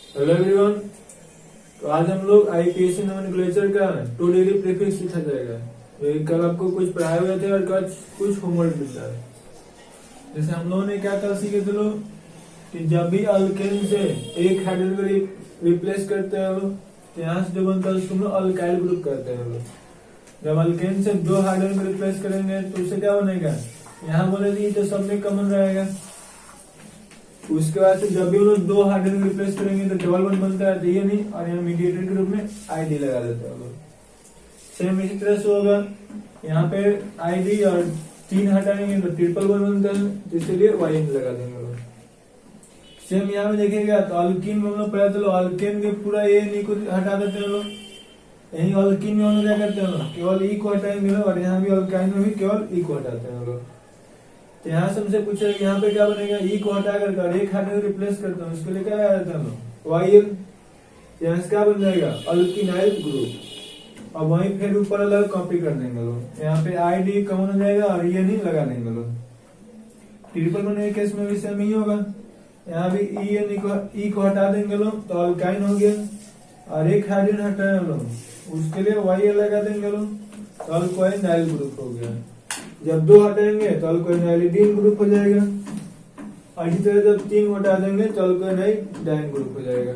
Hello everyone. तो आज हम लोग आईपीएससी नोमेनक्लेचर का 2 डिग्री प्रीफिक्स सीखा जाएगा। तो कल आपको कुछ पढ़ाए हुए थे और कल कुछ होमवर्क मिलता है। जैसे हम लोगों ने क्या कल सीखे थे लोग कि जब भी अल्केन से एक हाइड्रोजन को रिप्लेस करते हैं लोग, तो यहाँ से जो बनता है उसको हम लोग अल्काइल ग्रुप कहते हैं लोग। जब अल्केन से 2 हाइड्रोजन को रिप्लेस करेंगे तो उससे क्या बनेगा, यहाँ बोले तो सब में कॉमन रहेगा। उसके बाद से जब भी वो लोग 2 हाइड्रोजन रिप्लेस करेंगे तो डबल बॉन्ड बनता है, तो ये नहीं, और यहाँ मीडिएटर के रूप में आईडी लगा देते हैं लोग। सेम इसी तरह से होगा, यहाँ पे आईडी और 3 हटाएंगे तो ट्रिपल बॉन्ड बनता है, तो इसलिए वाई लगा देंगे लोग। सेम यहाँ पे देखेगा तो अल्किन में हम लोग पढ़ा चलो, अल्केन के पूरा ए नी को हटा देते हैं लोग। यही अल्किन में हम लोग क्या करते हैं, केवल ई को हटाएंगे लोग, और यहाँ भी अल्काइन में भी केवल ई को हटाते हैं लोग। तो यहाँ से हमसे पूछा यहाँ पे क्या बनेगा, ई को हटा कर एक हाइड्रोजन रिप्लेस करते हैं, उसके लिए क्या लगा देते हैं वाई। यहाँ से क्या बन जाएगा, अल्किनाइल ग्रुप। और वहीं फिर ऊपर अलग कॉपी कर देंगे लोग, यहाँ पे आई डी कॉमन हो जाएगा और ये नहीं लगा देंगे लोग। ट्रिपल बॉन्ड के केस में भी सेम ही होगा, यहाँ भी ई को हटा देंगे लोग तो अल्काइन हो गया, और एक हाइड्रोजन हटाए लोग उसके लिए वाई लगा देंगे लोग तो अल्कोइनाइल ग्रुप हो गया। जब 2 हटाएंगे तो अल्कोइनाइलिडीन ग्रुप हो जाएगा, और इसी तरह जब 3 हटा देंगे तो अल्कोइनाइडाइन ग्रुप हो जाएगा।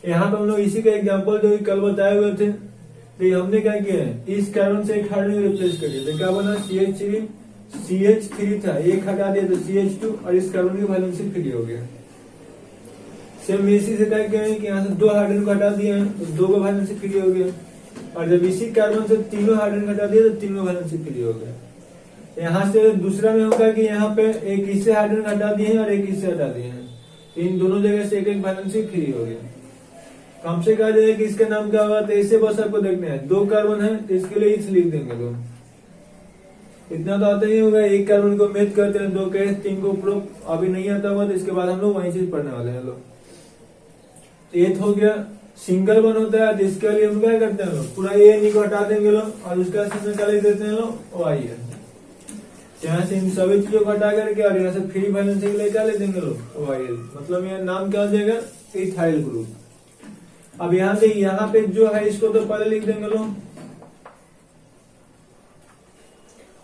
यहाँ पे हम लोग इसी का एग्जांपल जो कल बताए हुए थे, तो हमने क्या किया है, इस कार्बन से एक हाइड्रोजन रिप्लेस कर दिया, तो क्या बना CH3 था, एक हटा दिया तो CH2, और इस कार्बन की वैलेंसी फ्री हो गया। सेम इसी से क्या किया है कि यहाँ से 2 हाइड्रोजन को हटा दिया है तो 2 का वैलेंसी फ्री हो गया, और जब इसी कार्बन से 3 हाइड्रोजन हटा दिया तो 3 वैलेंसी फ्री हो गया। यहाँ से दूसरा में होगा कि यहाँ पे एक इससे हाइड्रोजन हटा दिए हैं और एक इससे हटा दिए हैं, तो इन दोनों जगह से एक एक वैलेंसी फ्री हो गया। कम से कहा जाए कि इसका नाम क्या होगा, तो इससे बस आपको देखना है 2 कार्बन है तो इसके लिए इस लिख देंगे लोग। इतना तो आता ही होगा, एक कार्बन को मैच करते हैं 2 के 3 को प्रूफ अभी नहीं आता होगा, तो इसके बाद हम लोग वही चीज पढ़ने वाले हैं लोग। तो ये हो गया, सिंगल बन होता है जिसके लिए हम क्या करते हैं लोग, पूरा ए को हटा देंगे लोग, और उसका क्या लिख देते हैं लोग वाई है। यहाँ से इन सभी चीजों को हटा करके और यहाँ से फ्री वैलेंसी के लिए क्या लिख देंगे लोग वाई, मतलब ये नाम क्या हो जाएगा, इथाइल ग्रुप। अब यहाँ से यहाँ पे जो है इसको तो पहले लिख देंगे लोग।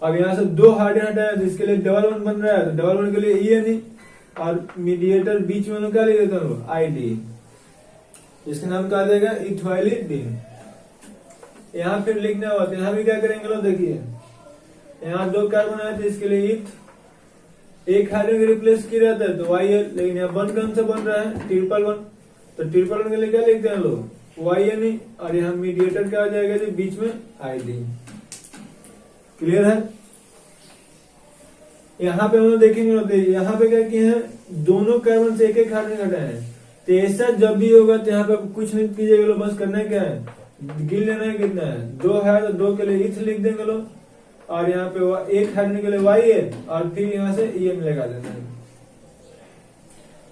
अब यहाँ से 2 हाइड्रोजन हटाया जिसके लिए डबल बॉन्ड बन रहा है, तो डबल बॉन्ड के लिए ई नहीं, और मीडिएटर बीच में क्या लिख देते हैं आईडी, जिसका नाम क्या आ जाएगा इथाइलिडीन। यहाँ फिर लिखना होगा, तो यहाँ भी क्या करेंगे लोग, देखिए यहाँ 2 कार्बन आए थे इसके लिए इथ, एक हाइड्रोजन रिप्लेस किया जाता है तो वाई है, लेकिन यहाँ बॉन्ड कौन सा बन रहा है, ट्रिपल बॉन्ड, तो ट्रिपल बॉन्ड के लिए क्या लिखते हैं लोग वाई है नहीं, और यहाँ मीडिएटर क्या आ जाएगा जी बीच में आईडी। क्लियर है। यहाँ पे हम लोग देखेंगे, यहाँ पे क्या किए हैं, दोनों कार्बन से एक एक हाइड्रोजन हटाए हैं, तो ऐसा जब भी होगा तो यहाँ पे कुछ नहीं कीजिएगा लोग, बस करना है क्या है, गिन लेना है कितना है, 2 है तो 2 के लिए इथ लिख देंगे लोग, और यहाँ पे एक हाइड्रोजन के लिए वाई है, और फिर यहाँ से ई लगा देना है।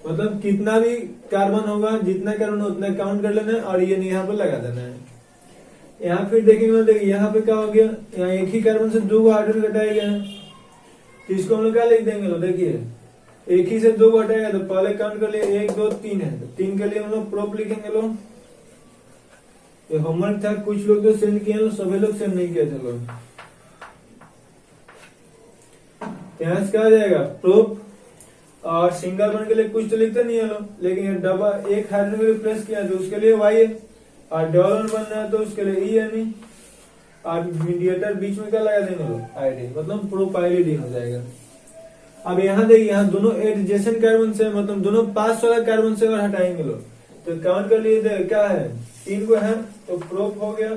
मतलब कितना भी कार्बन होगा, जितना कार्बन उतना काउंट कर लेना है, और ये यहाँ पे लगा देना है। यहाँ फिर देखेंगे, देखिए यहाँ पे क्या हो गया, यहाँ एक ही कार्बन से 2 हाइड्रोजन घटाए गए हैं, तो इसको हम लोग क्या लिख देंगे लोग, देखिए एक ही से 2 हटाएगा तो पहले काउंट कर लिए 1 2 3 है, तो 3 के लिए हम लोग प्रोप लिखेंगे लोग। ये होमवर्क था, कुछ लोग तो सेंड किए, सभी लोग सेंड नहीं किए थे लोग। यहाँ से क्या आ जाएगा प्रोप, और सिंगल बॉन्ड के लिए कुछ तो लिखते नहीं है लोग, लेकिन डबल एक हाइड्रोजन रिप्लेस किया तो उसके लिए वाई है, और डबल बॉन्ड बन रहा है तो उसके लिए ई है नहीं, और मीडिएटर बीच में क्या लगा देंगे लोग आईडी, मतलब प्रोपाइलिडीन हो जाएगा। अब यहाँ देखिए, यहाँ दोनों एडजेसेंट कार्बन से, मतलब दोनों पास वाला कार्बन से और हटाएंगे लोग, तो काउंट कर लिए क्या है 3 को है, तो प्रोप हो गया।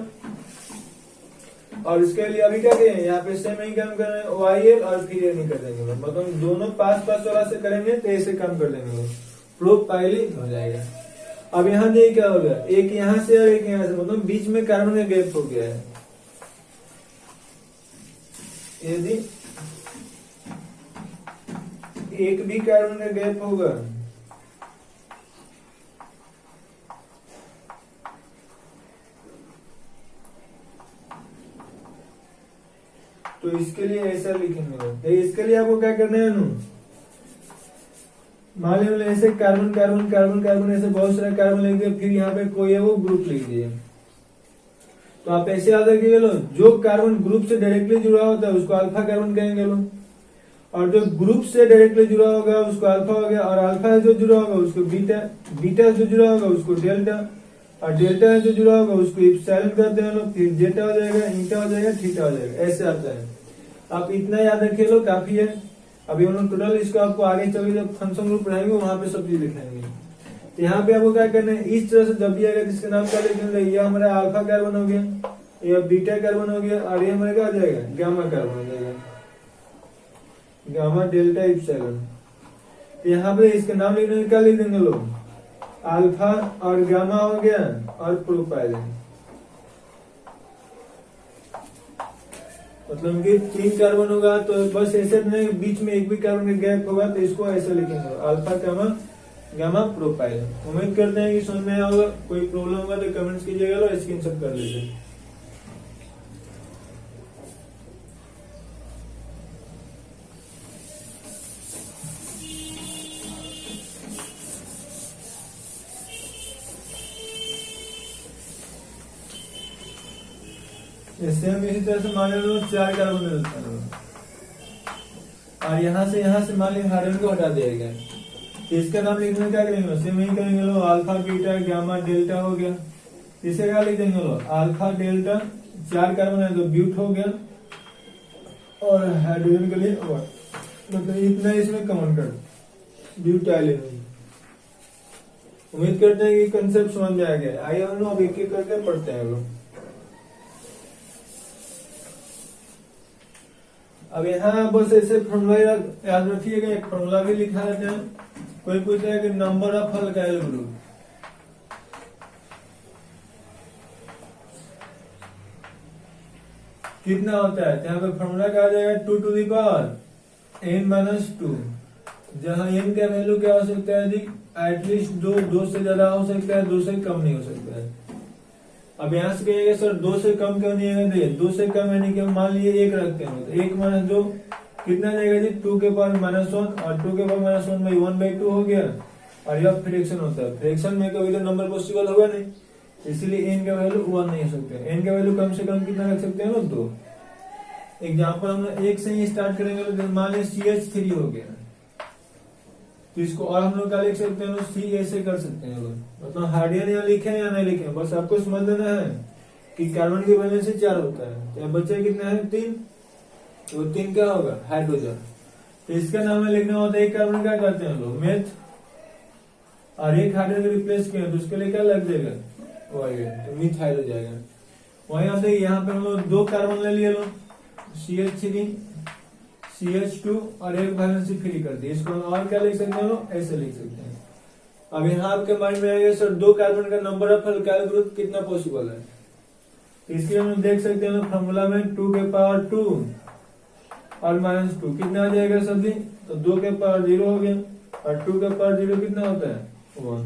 और इसके लिए अभी क्या करें, यहाँ पे सेम ही काम कर रहे हैं वाई और फिर ये नहीं कर देंगे लोग, मतलब दोनों पास वाला से करेंगे तो ऐसे काम कर देंगे लोग, प्रोपाइलिन हो जाएगा। अब यहाँ देखिए क्या हो गया, एक यहाँ से और एक यहाँ से, मतलब बीच में कार्बन का गैप हो गया है। यदि एक भी कार्बन का गैप होगा तो इसके लिए ऐसा लिखेंगे, इसके लिए आपको क्या करना है, मान लीजिए ऐसे कार्बन कार्बन कार्बन कार्बन ऐसे बहुत सारे कार्बन लिख दिए, फिर यहाँ पे कोई है वो ग्रुप लिख दिए। तो आप ऐसे याद रखिए लो, जो कार्बन ग्रुप से डायरेक्टली जुड़ा होता है उसको अल्फा कार्बन कहेंगे लो, और जो ग्रुप से डायरेक्टली जुड़ा होगा उसको अल्फा हो गया, और अल्फा जो जुड़ा होगा उसको बीटा, बीटा जो जुड़ा होगा उसको डेल्टा, और डेल्टा जो जुड़ा होगा उसको इप्सिलॉन करते हैं लोग, फिर जेटा हो जाएगा, ईटा हो जाएगा, थीटा हो जाएगा, ऐसे आता है। आप इतना याद रखिए लो, काफी है। अभी हम लोग टोटल इसको आपको आगे चल के जब फंक्शन ग्रुप पढ़ाएंगे वहां पे सब चीज दिखाएंगे। तो यहाँ पे आपको क्या करना है, इस तरह से जब भी आएगा जिसके नाम का लिखेंगे, ये हमारा अल्फा कार्बन हो गया, ये बीटा कार्बन हो गया, और ये हमारा क्या हो जाएगा, गामा कार्बन हो जाएगा, गामा डेल्टा इप्सिलॉन। यहाँ पे इसके नाम लिखने में क्या लिख देंगे लोग, अल्फा और गामा हो गया और प्रोपाइल, मतलब कि 3 कार्बन होगा तो बस ऐसे नहीं, बीच में एक भी कार्बन का गैप होगा तो इसको ऐसे लिखेंगे, अल्फा गामा गामा प्रोपाइल। उम्मीद करते हैं कि समझ में आया होगा। कोई प्रॉब्लम होगा तो कमेंट्स कीजिएगा और स्क्रीनशॉट कर लीजिए। जैसे हम इसी तरह से मान लो 4 कार्बन मिलता है, और यहाँ से मान लीजिए हाइड्रोजन को हटा दिया गया, तो इसका नाम लिखने में क्या करेंगे, सेम ही करेंगे लो, अल्फा बीटा गामा डेल्टा हो गया, इसे क्या लिख देंगे लो, अल्फा डेल्टा, 4 कार्बन है तो ब्यूट हो गया, और हाइड्रोजन के लिए मतलब इतना इसमें कॉमन कर ब्यूटाइलिन। उम्मीद करते हैं कि कंसेप्ट समझ में आ गया। आइए हम लोग अब एक एक करके पढ़ते हैं लोग। अब यहाँ बस ऐसे फॉर्मूला याद रखिएगा, एक फॉर्मूला भी लिखा रहता है। कोई पूछता है कि नंबर ऑफ अल्काइल ग्रुप, कितना होता है, यहाँ पे फॉर्मूला क्या आ जाएगा, 2 to the power n-2, जहाँ n का वैल्यू क्या हो सकता है जी, एटलीस्ट 2 से ज्यादा हो सकता है, 2 से कम नहीं हो सकता है। अब यहाँ से कहिएगा सर 2 से कम क्यों नहीं है, देखिए 2 से कम यानी कि मान लीजिए 1 रखते हैं, तो 1 माइनस 2 कितना जाएगा जी, 2 के पावर -1, और 2 के पावर -1/1/2 हो गया, और यह फ्रैक्शन होता है। फ्रैक्शन में कभी तो नंबर पॉसिबल होगा नहीं, इसीलिए n का वैल्यू 1 नहीं हो सकता। n का वैल्यू कम से कम कितना रख सकते हैं लोग, 2। एग्जाम्पल हम लोग 1 से ही स्टार्ट करेंगे, तो मान लीजिए CH3 हो गया, तो इसको और हम लोग क्या लिख सकते हैं, सी ऐसे कर सकते हैं लोग, मतलब हार्डियन या लिखे या नहीं लिखे, बस आपको समझ लेना है कि कार्बन की वैलेंसी 4 होता है, तो बच्चे कितना है, 3, तो 3 क्या होगा, हाइड्रोजन। तो इसका नाम लिखना होता है, एक कार्बन क्या करते हैं लोग, मेथ, और एक हाइड्रोजन रिप्लेस किया तो उसके लिए क्या लग जाएगा, तो मिथाइल हो जाएगा। वही आप देखिए यहाँ पे हम लोग 2 कार्बन ले लिए लोग, CH3 CH2 और एक वैलेंसी फ्री कर दी, इसको और क्या लिख सकते हैं, ऐसे लिख सकते हैं। अब यहाँ आपके माइंड में आएगा सर 2 कार्बन का नंबर ऑफ अल्काइल ग्रुप कितना पॉसिबल है, तो इसके लिए हम देख सकते हैं फॉर्मूला में 2 के पावर 2 और -2 कितना आ जाएगा सर जी, तो 2 के पावर 0 हो गया, और 2 के पावर 0 कितना होता है, 1।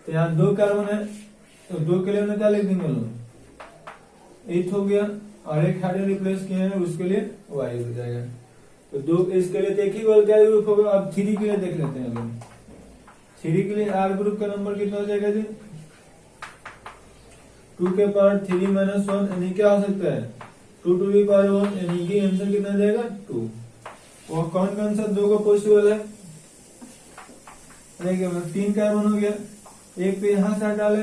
तो यहाँ 2 कार्बन है, तो 2 के लिए हमने क्या लिख देंगे, 8 हो गया, और एक हाइड्रोजन रिप्लेस किए हैं उसके लिए Y हो जाएगा। तो 2 इसके लिए एक ही अल्काइल ग्रुप होगा। अब 3 के लिए देख लेते हैं लोग, 3 के लिए R ग्रुप का नंबर कितना हो जाएगा जी, 2 के पावर 3 -1 यानी क्या हो सकता है, 2 to the power 1, यानी कि आंसर कितना आ जाएगा, 2। और कौन कौन सा 2 को पॉसिबल है, देखिए 3 कार्बन हो गया, एक पे यहाँ से हटा ले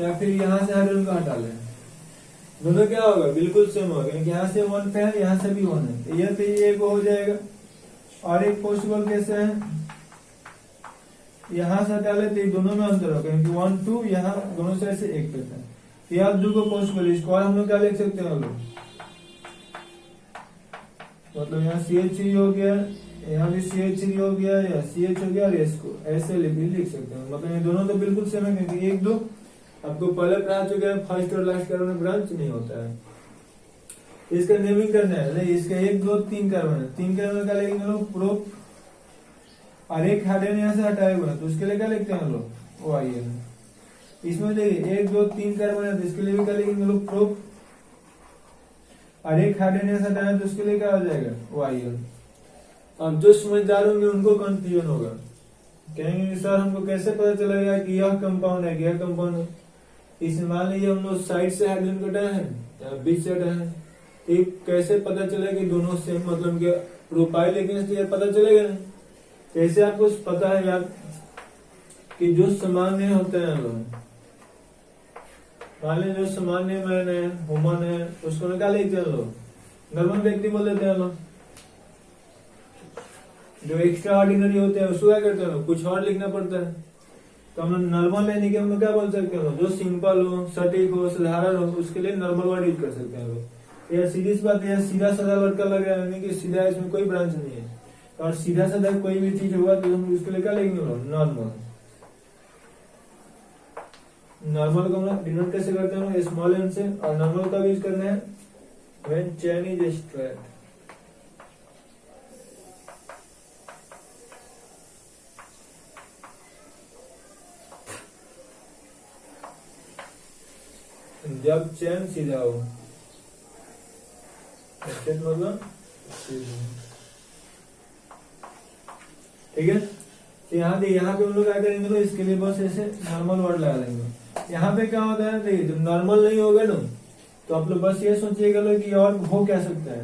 या फिर यहाँ से हाइड्रोजन को हटा ले, दोनों क्या होगा, बिल्कुल सेम होगा, क्योंकि यहाँ से 1 पे है, यहाँ से भी 1 है, तो ये पे ये हो जाएगा। और एक पॉसिबल कैसे है, यहाँ से हटा ले तो दोनों में अंतर होगा, क्योंकि 1 2 यहाँ दोनों साइड से 1 पे था, ये आप 2 को पॉसिबल, इसको और हम लोग क्या लिख सकते हैं हम लोग, मतलब यहाँ CH3 हो गया, यहाँ भी CH3 हो गया, या CH हो गया, और इसको ऐसे लिख सकते हैं, मतलब ये दोनों तो बिल्कुल सेम है, क्योंकि 1 2 आपको पहले पढ़ा चुके हैं, फर्स्ट और लास्ट कार्बन में ब्रांच नहीं होता है। इसका नेमिंग करना है, नहीं इसका 1 2 3 कार्बन है, 3 कार्बन का लिखेंगे लोग प्रोप, और एक हाइड्रोजन यहाँ से हटाए हुए हैं तो उसके लिए क्या लिखते हैं लोग, OIN। इसमें देखिए 1 2 3 कार्बन है तो इसके लिए भी क्या लिखेंगे लोग, प्रोप, और एक हाइड्रोजन यहाँ से हटाए तो उसके लिए क्या हो जाएगा, OIN। अब जो समझदार होंगे उनको कंफ्यूजन होगा, कहेंगे सर हमको कैसे पता चलेगा कि यह कंपाउंड है कि यह कंपाउंड है। इस मान लीजिए हम लोग साइड से हाइड्रोजन कटा है या बीच से कटा है, तो कैसे पता चलेगा कि दोनों सेम मतलब कि प्रोफाइल लिखने से पता चलेगा नहीं। कैसे आपको पता है यार कि जो सामान्य होते हैं लोग, मान लीजिए जो सामान्य मैन है ह्यूमन है उसको निकाल लेते हैं लोग, नॉर्मल व्यक्ति बोल देते हैं लोग। जो एक्स्ट्रा ऑर्डिनरी होते हैं उसको क्या करते हैं लोग, कुछ और लिखना पड़ता है। तो हम नॉर्मल लेने के हम क्या बोल सकते हैं, जो सिंपल हो सटीक हो साधारण हो उसके लिए नॉर्मल वर्ड यूज कर सकते हैं लोग। यह सीधी सी बात है, सीधा साधा वर्ड का लग रहा है कि सीधा इसमें कोई ब्रांच नहीं है, और सीधा साधा कोई भी चीज होगा तो हम उसके लिए क्या लिखेंगे लोग, नॉर्मल। नॉर्मल को हम लोग डिनोट कैसे करते हैं, स्मॉल एन से, और नॉर्मल का यूज करना है व्हेन चेन इज स्ट्रेट। जब चेन सीधा हो, मतलब ठीक है। तो यहाँ पे हम लोग क्या करेंगे तो इसके लिए बस ऐसे नॉर्मल वर्ड लगा देंगे। यहाँ पे क्या होता है, देखिए जब नॉर्मल नहीं होगा ना तो आप लोग बस ये सोचिएगा लोग कि और हो क्या सकता है।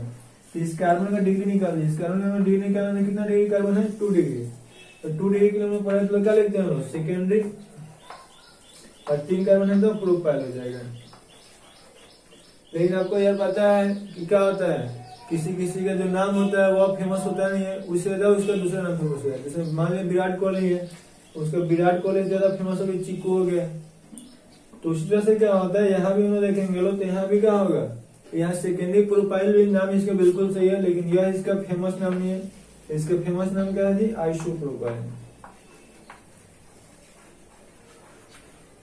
तो इस कार्बन का डिग्री निकालिए, इस कार्बन का डिग्री निकालने कितना डिग्री कार्बन है, 2 डिग्री। तो 2 डिग्री के लिए हम लोग पढ़े तो क्या लिखते हैं सेकेंडरी, और 3 कार्बन है तो प्रोपाइल हो जाएगा। लेकिन आपको यार पता है कि क्या होता है, किसी किसी का जो नाम होता है वो फेमस होता नहीं है, उससे ज्यादा उसका दूसरा नाम फेमस हो है। जैसे मान लीजिए विराट कोहली है, उसका विराट कोहली ज्यादा फेमस हो गया, चिक्कू हो गया। तो उसी तरह से क्या होता है, यहाँ भी हम देखेंगे लोग, तो यहाँ भी क्या होगा, यहाँ सेकेंडरी प्रोफाइल भी नाम इसका बिल्कुल सही है, लेकिन यह इसका फेमस नाम नहीं है। इसका फेमस नाम क्या है जी, आइसो प्रोफाइल।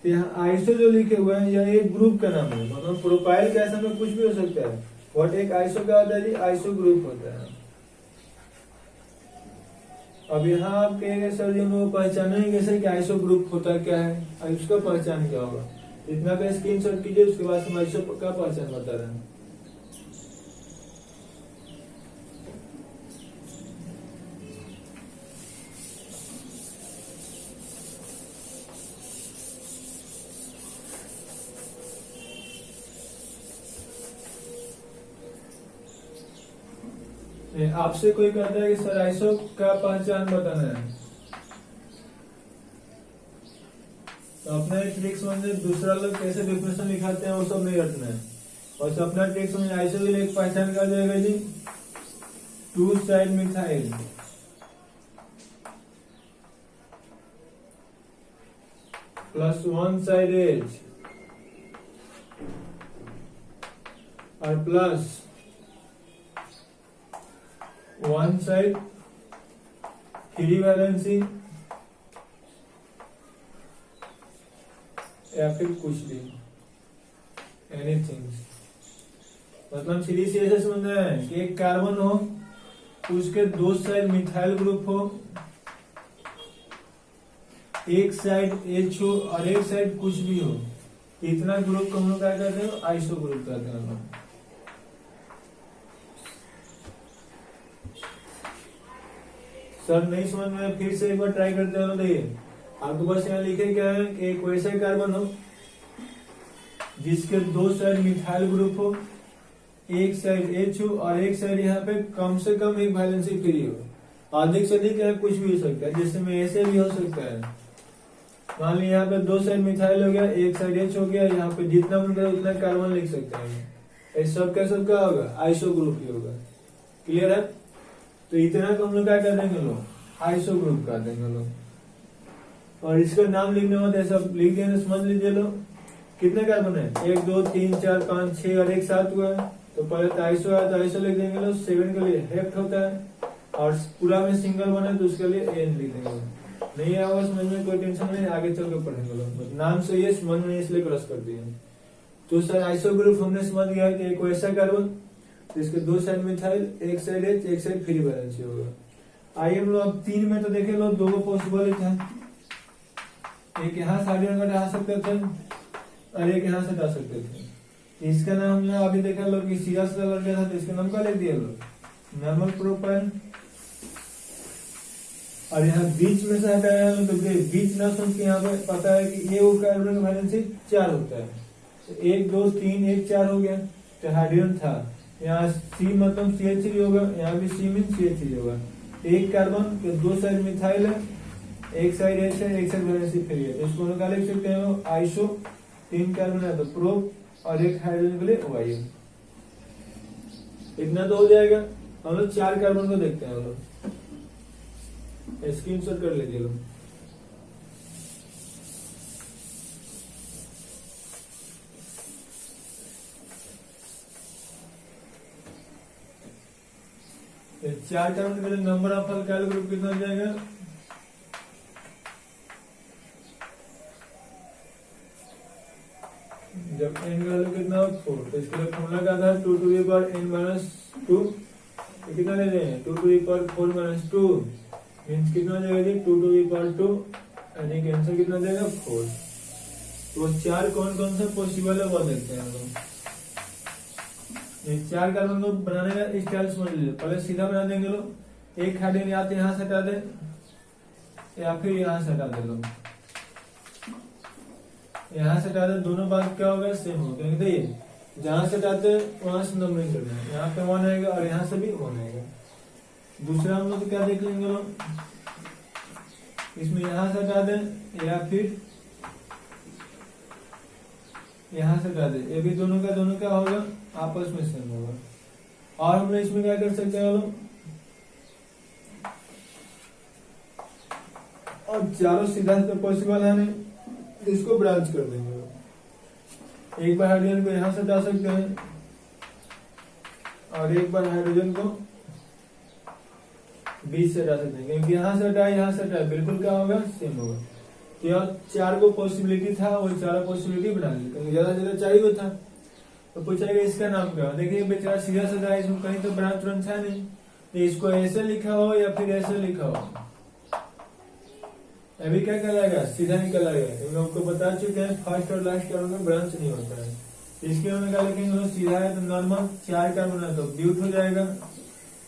यहाँ आइसो जो लिखे हुए हैं यह एक ग्रुप का नाम है, मतलब प्रोफाइल के ऐसा में कुछ भी हो सकता है। और एक आइसो क्या होता है जी, आइसो ग्रुप होता है। अब यहाँ आप कहेंगे सर जी हम लोग पहचानेंगे कैसे कि आइसो ग्रुप होता क्या है, और उसका पहचान क्या होगा। इतना का स्क्रीनशॉट कीजिए, उसके बाद हम आइसो का पहचान बता रहे हैं। आपसे कोई कहता है कि सर आइसो का पहचान बताना है, तो अपना ट्रिक समझे, दूसरा लोग कैसे डेफिनेशन लिखाते हैं वो सब नहीं रटना है। और अपना ट्रिक समझे, आइसो के लिए एक पहचान क्या जाएगा जी, 2 side methyl plus 1 side H और प्लस 1 साइड 3 वैलेंसी या फिर कुछ भी, एनीथिंग। मतलब सीधी सी ऐसे समझना है कि एक कार्बन हो, उसके 2 साइड मिथाइल ग्रुप हो, एक साइड एच हो और एक साइड कुछ भी हो, इतना ग्रुप को हम लोग क्या कहते हैं, आइसो ग्रुप कहते हैं हम लोग। सर नहीं समझ में, फिर से एक बार ट्राई करते हैं। देखिए आपको बस यहाँ लिखे क्या है कि एक वैसा कार्बन हो जिसके 2 साइड मिथाइल ग्रुप हो, एक साइड एच हो और एक साइड यहाँ पे कम से कम एक वैलेंसी फ्री हो। अधिक से अधिक यहाँ कुछ भी हो सकता है, जिसमें ऐसे भी हो सकता है। मान लीजिए यहाँ पे 2 साइड मिथाइल हो गया, एक साइड एच हो गया, यहाँ पे जितना मन करे उतना कार्बन लिख सकते हैं। इस सब का सब क्या होगा, आइसो ग्रुप ही होगा। क्लियर है। तो इतना को हम लोग क्या कर देंगे लोग, आइसो ग्रुप कर देंगे लोग। और इसका नाम लिखने होता है, सब लिख देंगे, समझ लीजिए लोग कितने कार्बन है, 1 2 3 4 5 6 और एक 7 हुआ है। तो पहले तो आइसो है तो आइसो लिख देंगे लोग, 7 के लिए हेप्ट होता है, और पूरा में सिंगल बने तो उसके लिए एन लिख देंगे। नहीं आया समझ में कोई टेंशन नहीं, आगे चल के पढ़ेंगे लोग। नाम से ये समझ में इसलिए क्रॉस कर दिए। तो सर आइसो ग्रुप हमने समझ गया कि एक वैसा कार्बन तो इसके 2 साइड मिथाइल, एक साइड एच, एक साइड फ्री वैलेंसी होगा। आइए हम लोग अब 3 में तो देखे लोग, 2 पॉसिबल था, एक यहाँ से हाइड्रोजन का हटा सकते थे और एक यहाँ से हटा सकते थे। इसका नाम हमने अभी देखा लोग कि सीधा सीधा लग गया था, तो इसका नाम क्या लिख दिया लोग, नॉर्मल प्रोपाइल। और यहाँ बीच में से हटाया है तो बीच ना सोच के यहाँ पे पता है कि ये वो कार्बन का वैलेंसी 4 होता है, तो 1 2 3 1 4 हो गया, तो हाइड्रोजन था। यहाँ C मतलब CH3 होगा, यहाँ भी C मीन CH3 होगा। एक कार्बन के 2 साइड मिथाइल है, एक साइड H है, एक साइड वैलेंसी फ्री है, तो इसको निकाल लिख सकते हैं आइसो। 3 कार्बन है तो प्रोप, और एक हाइड्रोजन के लिए वायु। इतना तो हो जाएगा। हम लोग 4 कार्बन को देखते हैं, हम लोग स्क्रीनशॉट कर लीजिए लोग। चार कार्बन के लिए नंबर ऑफ अल्काइल ग्रुप कितना हो जाएगा? जब n का वैल्यू कितना हो 4, तो इसके लिए फॉर्मूला क्या था? 2 to the power n - 2। कितना ले रहे हैं? 2 to the power 4 - 2 मीन्स कितना हो जाएगा? 2 to the power 2, यानी कि आंसर कितना जाएगा? 4। तो 4 कौन कौन सा पॉसिबल है वो देखते हैं हम लोग। 4 कार्बन को बनाने का स्टाइल समझ लीजिए। पहले सीधा बना देंगे लोग, एक हाइड्रोजन या तो यहाँ से हटा दे या फिर यहाँ से हटा दे लोग। यहाँ से हटा दे, दोनों बात क्या होगा? सेम होगा, क्योंकि देखिए जहां से हटाते वहां से नंबरिंग करना है। यहाँ पे 1 आएगा और यहाँ से भी 1 आएगा। दूसरा हम लोग क्या देख लेंगे लोग, इसमें यहाँ से हटा दे या फिर यहाँ से हटा दे, ये भी दोनों का होगा, आपस में सेम होगा। और हम लोग इसमें क्या कर सकते हैं लोग, और चारों सीधा तो पॉसिबल है नहीं, इसको ब्रांच कर देंगे लोग। एक बार हाइड्रोजन को यहाँ से हटा सकते हैं और एक बार हाइड्रोजन को बीच से हटा सकते हैं, क्योंकि यहाँ से हटाए बिल्कुल क्या होगा? सेम होगा। तो यहाँ 4 को पॉसिबिलिटी था, वो 4 पॉसिबिलिटी बना ली, क्योंकि ज्यादा चाहिए था। तो पूछेगा इसका नाम क्या? देखिए बेचारा सीधा साधा, इसमें कहीं तो ब्रांच ब्रांच है नहीं, तो इसको ऐसे लिखा हो या फिर ऐसे लिखा हो, अभी क्या कहलाएगा? सीधा निकल आएगा। क्योंकि आपको बता चुके हैं फर्स्ट और लास्ट कार्बन में ब्रांच नहीं होता है। इसके में क्या लिखेंगे? सीधा है तो नॉर्मल 4 कार्बन है तो ब्यूट हो जाएगा,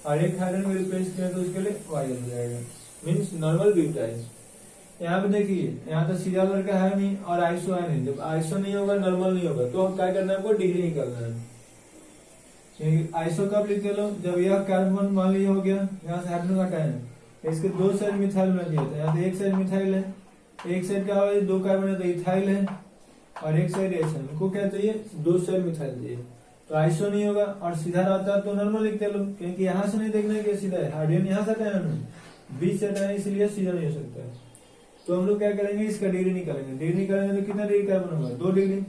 और एक हाइड्रोजन को रिप्लेस किया तो उसके लिए वाई हो जाएगा, मीन्स नॉर्मल ब्यूटाइल। यहाँ पे देखिए, यहाँ तो सीधा लड़का है नहीं और आइसो है नहीं। जब आइसो नहीं होगा, नॉर्मल नहीं होगा, तो हम क्या करना है? आपको डिग्री निकालना है। आइसो कब लिखते लोग? जब यह कार्बन मान लीजिए हो गया, यहाँ से हाइड्रोजन हटाए, इसके 2 साइड मिथाइल बना दिया था। यहाँ तो एक साइड मिथाइल है, एक साइड क्या होगा? 2 कार्बन है तो इथाइल है, और एक साइड एच है। इनको क्या चाहिए? 2 साइड मिथाइल चाहिए, तो आइसो नहीं होगा। और सीधा रहता तो नॉर्मल लिखते लोग, क्योंकि यहाँ से नहीं देखना है कि सीधा है, हाइड्रोजन यहाँ से हटाया ना, बीच से हटाया, इसलिए सीधा नहीं हो सकता है। तो हम लोग क्या करेंगे? इसका डिग्री निकालेंगे। डिग्री निकालेंगे तो कितना डिग्री कार्बन होगा? 2 डिग्री,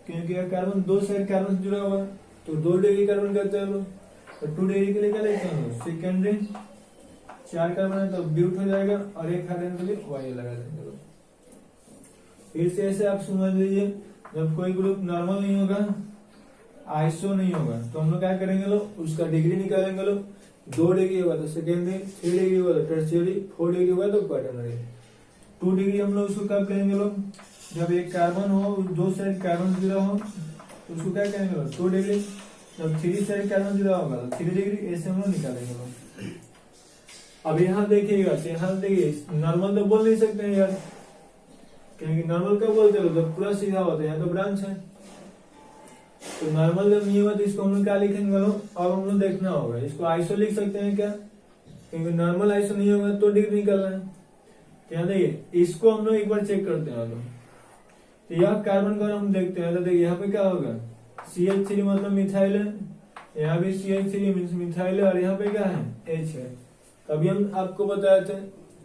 क्योंकि कार्बन 2 साइड कार्बन से जुड़ा हुआ है, तो 2 डिग्री कार्बन करते हैं लोग। तो 2 डिग्री के लिए क्या लेते हैं? सेकेंडरी। 4 कार्बन है तो ब्यूट हो जाएगा, और एक हाइड्रोजन के लिए वाई लगा देंगे लोग। फिर से ऐसे आप समझ लीजिए, जब कोई ग्रुप नॉर्मल नहीं होगा, आइसो नहीं होगा, तो हम लोग क्या करेंगे लोग? उसका डिग्री निकालेंगे लोग। 2 डिग्री होगा तो सेकेंडरी, 3 डिग्री होगा तो टर्शियरी, 4 डिग्री होगा तो क्वाटरनरी। 2 डिग्री हम लोग उसको कब करेंगे लोग? जब एक कार्बन हो, 2 साइड कार्बन जुड़ा हो, तो उसको क्या करेंगे लोग? 2 डिग्री। जब 3 साइड कार्बन जुड़ा होगा तो 3 डिग्री, ऐसे हम लोग निकालेंगे लोग। अब यहाँ देखिएगा, यहाँ देखिए नॉर्मल तो बोल नहीं सकते हैं यार, क्योंकि नॉर्मल कब बोलते हो? जब पूरा सीधा होता है, यहाँ तो ब्रांच है। तो नॉर्मल जब नहीं हुआ तो इसको हम लोग क्या लिखेंगे लोग? अब हम लोग देखना होगा, इसको आइसो लिख सकते हैं क्या? क्योंकि नॉर्मल आइसो नहीं होगा तो डिग्री निकलना है। तो यहाँ देखिए, इसको हम लोग एक बार चेक करते हैं लोग। तो यह कार्बन का हम देखते हैं, तो देखिए यहाँ पे क्या होगा? CH3 मतलब मिथाइल है, यहाँ भी CH3 मीन्स मिथाइल है, और यहाँ पे क्या है? H है। अभी हम आपको बताए थे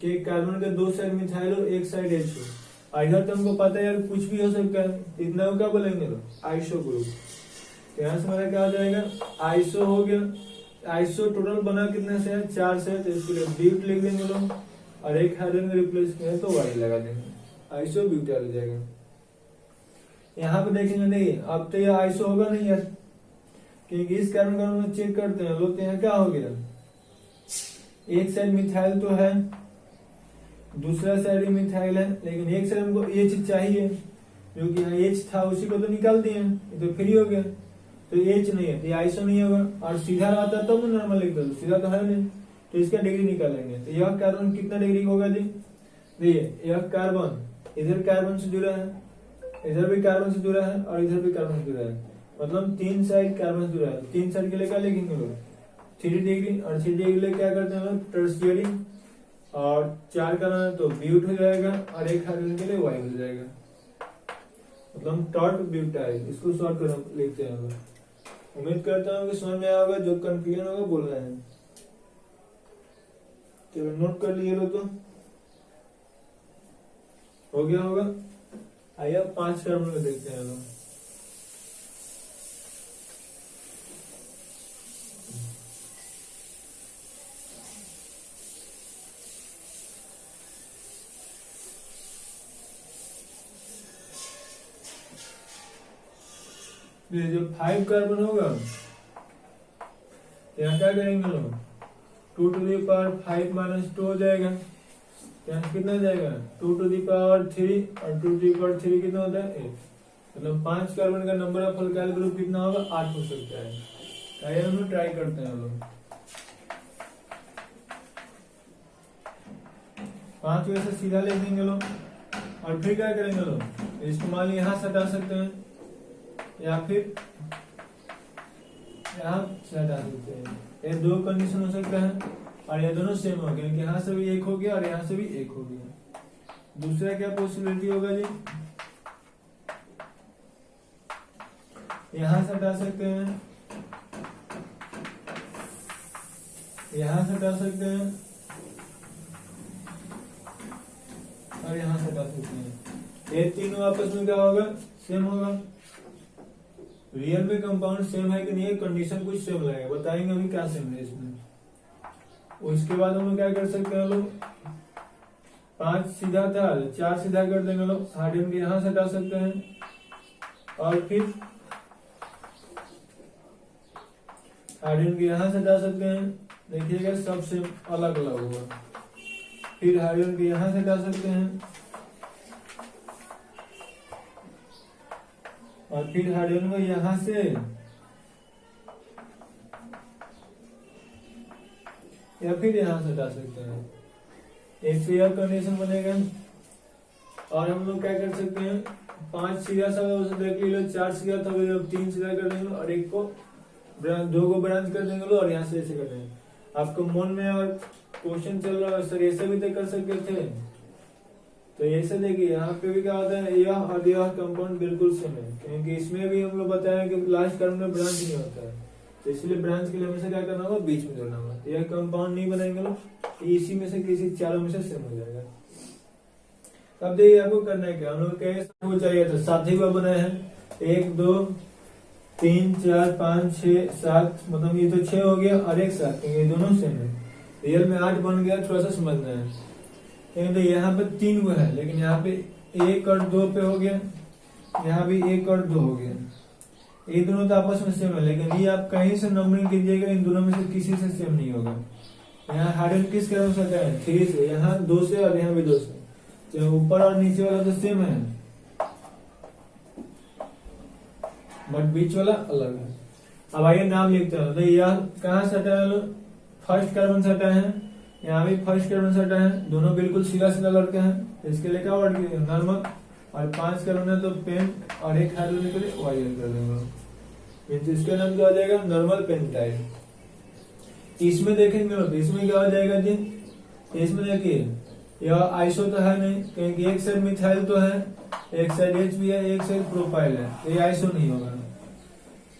कि कार्बन के 2 साइड मिथाइल और एक साइड H हो। इधर तो हमको पता है यार कुछ भी हो सकता है, इतना को क्या बोलेंगे लोग? Iso group. तो यहाँ से हमारा क्या हो जाएगा? आइसो हो गया। आइसो टोटल बना कितने से है? 4 से, तो इसके लिए ब्यूट लिख देंगे लोग, और एक हाइड्रोजन को रिप्लेस किया तो वाई लगा देंगे, आइसो ब्यूटाइल हो जाएगा। यहाँ पे देखेंगे, नहीं अब तो यह आइसो होगा नहीं यार, क्योंकि इस कार्बन का हम चेक करते हैं लोग। यहाँ क्या हो गया? एक साइड मिथाइल तो है, दूसरा साइड मिथाइल है, लेकिन एक साइड हमको H चाहिए, जो कि यहाँ H था उसी को तो निकाल दिए, तो फ्री हो गया। तो H नहीं है, ये आइसो नहीं होगा, और सीधा रहता तब तो नॉर्मल लिख दो, सीधा तो है नहीं, तो इसका डिग्री निकालेंगे। तो यह कार्बन कितना डिग्री होगा जी? देखिए यह कार्बन इधर कार्बन से जुड़ा है, इधर भी कार्बन से जुड़ा है और इधर भी कार्बन से जुड़ा है, मतलब 3 साइड कार्बन से जुड़ा है। 3 साइड के लिए क्या लिखेंगे लोग? 3 डिग्री, और 3 डिग्री के लिए क्या करते हैं लोग? टर्शियरी, और 4 का ना तो ब्यूट हो जाएगा और 1 हाइड्रोजन के लिए वाई हो जाएगा, मतलब टॉट ब्यूटाइल। इसको शॉर्ट कर लिखते हैं लोग। उम्मीद करता हूँ कि समझ में आया होगा, जो कंफ्यूजन होगा बोल रहे हैं। चलो नोट कर लिए लो, तो हो गया होगा। आइए 5 कार्बन को देखते हैं लोग। ये जो 5 कार्बन होगा, यहाँ क्या करेंगे लोग? 2 to the power 5 minus 2 हो जाएगा। यहाँ कितना जाएगा? 2 to the power 3, और 2 to the power 3 कितना होता है? 8। मतलब 5 कार्बन का नंबर ऑफ अल्काइल ग्रुप कितना होगा? 8 हो सकता है। आइए हम लोग ट्राई करते हैं लोग। 5 में से सीधा ले देंगे लोग, और फिर क्या करेंगे लोग? इस्तेमाल यहाँ से हटा सकते हैं, या फिर यहाँ से हटा सकते हैं। ये 2 कंडीशन हो सकता है, और ये दोनों सेम हो गए, यहाँ से भी 1 हो गया और यहाँ से भी 1 हो गया। दूसरा क्या पॉसिबिलिटी होगा जी? यहाँ से हटा सकते हैं, यहाँ से हटा सकते हैं, और यहाँ से हटा सकते हैं। ये तीनों आपस में क्या होगा? सेम होगा। रियल में कंपाउंड सेम है कि नहीं, कंडीशन कुछ सेम लगेगा, बताएंगे अभी क्या सेम है इसमें। उसके बाद हम लोग क्या कर सकते हैं लोग? 5 सीधा था, 4 सीधा कर देंगे लोग। हाइड्रोजन को यहाँ से हटा सकते हैं, और फिर हाइड्रोजन को यहाँ से हटा सकते हैं। देखिएगा सब सेम अलग अलग होगा। फिर हाइड्रोजन को यहाँ से हटा सकते हैं, और फिर हाइड्रोजन को यहाँ से या फिर यहाँ से हटा सकते हैं। एक पेयर कंडीशन बनेगा। और हम लोग क्या कर सकते हैं? 5 सीधा सा देख लीजिए, 4 सीधा था, 3 सीधा कर देंगे, और 1 को 2 को ब्रांच कर देंगे, और यहाँ से ऐसे कर देंगे। आपको मन में और क्वेश्चन चल रहा है सर ऐसे भी तो कर सकते थे, तो ऐसे देखिए यहाँ पे भी क्या होता है, यह और यह कंपाउंड बिल्कुल सेम है, क्योंकि इसमें भी हम लोग बताया कि लास्ट कार्बन में ब्रांच नहीं होता है, तो इसलिए ब्रांच के लिए हमेशा क्या करना होगा? बीच में जोड़ना होगा। यह कंपाउंड नहीं बनाएंगे लोग, इसी में से किसी चारों में से सेम हो जाएगा। अब देखिए आपको करना है क्या, हम लोग कैसे वो चाहिए था? 7 ही बार बनाए हैं, 1 2 3 4 5 6 7, मतलब ये तो 6 हो गया, और 1 7, ये दोनों सेम है। रियल में 8 बन गया, थोड़ा सा समझना है। तो यहाँ पे 3 वो है, लेकिन यहाँ पे 1 और 2 पे हो गया, यहाँ भी 1 और 2 हो गया। ये दोनों तो आपस में सेम है, लेकिन ये आप कहीं से नंबरिंग कीजिएगा, इन दोनों में से किसी से सेम नहीं होगा। यहाँ हाइड्रोजन किस कारण से है? 3 से, यहाँ 2 से, और यहाँ भी 2 से। तो ऊपर और नीचे वाला तो सेम है, बट बीच वाला अलग है। अब आइए नाम लिखते हैं। तो यह कहाँ से हटा है? फर्स्ट कार्बन से हटा है, यहाँ भी फर्स्ट कार्बन से हटा है, दोनों बिल्कुल सीधा सीधा लड़के हैं। इसके लिए क्या वर्ड किया? नॉर्मल। और 5 कार्बन है तो पेंट, और 1 हाइड्रोजन के लिए वाई कर देंगे। इसका नाम क्या हो जाएगा? Normal pentyl. इसमें देखेंगे तो इसमें क्या हो जाएगा जी? इसमें देखिए यह आइसो तो है नहीं, क्योंकि एक साइड मिथाइल तो है, एक साइड H भी है, एक साइड प्रोपाइल है, ये आइसो नहीं होगा।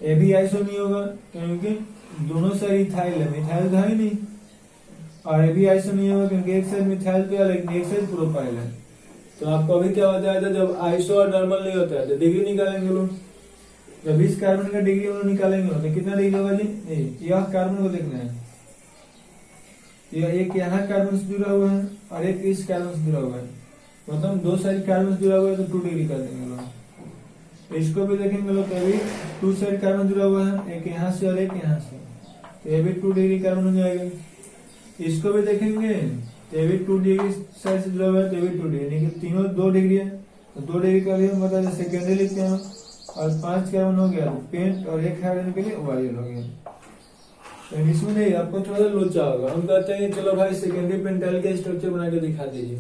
ये भी आइसो नहीं होगा, क्योंकि दोनों साइड इथाइल है, मिथाइल तो है ही नहीं। और ये भी आइसो नहीं होगा, क्योंकि एक साइड मिथाइल तो है, लेकिन एक साइड प्रोपाइल है। तो आपको अभी क्या हो जाएगा? जब आइसो और नॉर्मल नहीं होता है तो डिग्री निकालेंगे लोग। जब इस कार्बन का डिग्री हम लोग निकालेंगे तो कितना डिग्री होगा जी? यह कार्बन को देखना है, यह एक यहाँ कार्बन से जुड़ा हुआ है और एक इस कार्बन से जुड़ा हुआ है, मतलब 2 साइड कार्बन से जुड़ा हुआ है, तो 2 डिग्री कर देंगे लोग। इसको भी देखेंगे लोग, अभी 2 साइड कार्बन जुड़ा हुआ है, एक यहाँ से और एक यहाँ से, तो ये भी 2 डिग्री कार्बन हो जाएगा। इसको भी देखेंगे तो ये भी 2 डिग्री साइड से जुड़ा हुआ है, तो ये भी 2 डिग्री, तीनों 2 डिग्री है, तो 2 डिग्री का लिए मतलब सेकेंडरी लिखते हैं। और 5 कार्बन हो गया पेंट, और 1 हाइड्रोजन के लिए वायर हो गया। लेकिन इसमें नहीं, आपको थोड़ा सा लोचा होगा। हम कहते हैं चलो भाई सेकेंडरी पेंटाइल के स्ट्रक्चर बना के दिखा दीजिए,